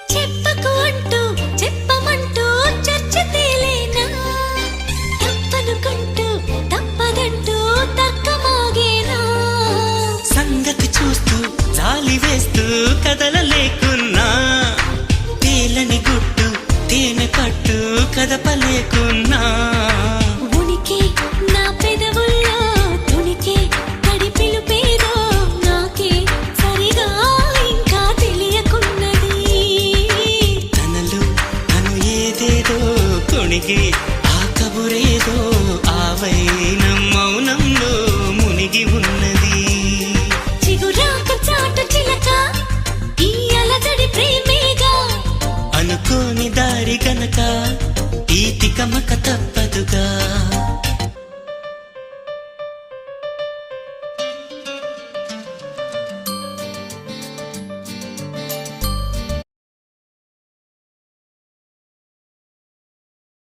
చెప్పకు అంటూ చెప్పమంటూ చర్చ తేలేనా తప్పనుకుంటూ తప్పదంటూ తక్కమాగేనా సంగతి చూస్తూ జాలి వేస్తూ కదలలేకున్నా తేలని గుట్టు తేనె పట్టు కదపలేకున్నా ఉనికి నా పెదవుల్లో తునికి తడి పిలుపేదో నాకే సరిగా ఇంకా తెలియకున్నది తనలు తను ఏదేదో కొణిగి ఆ కబురేదో ఆవైన మౌనంలో మునిగి ఉన్నది చిగురాక చాటు చిలక ఈ అలజడి ప్రేమేగా అనుకోని దారి గనక ఈ తికమక తప్పదుగా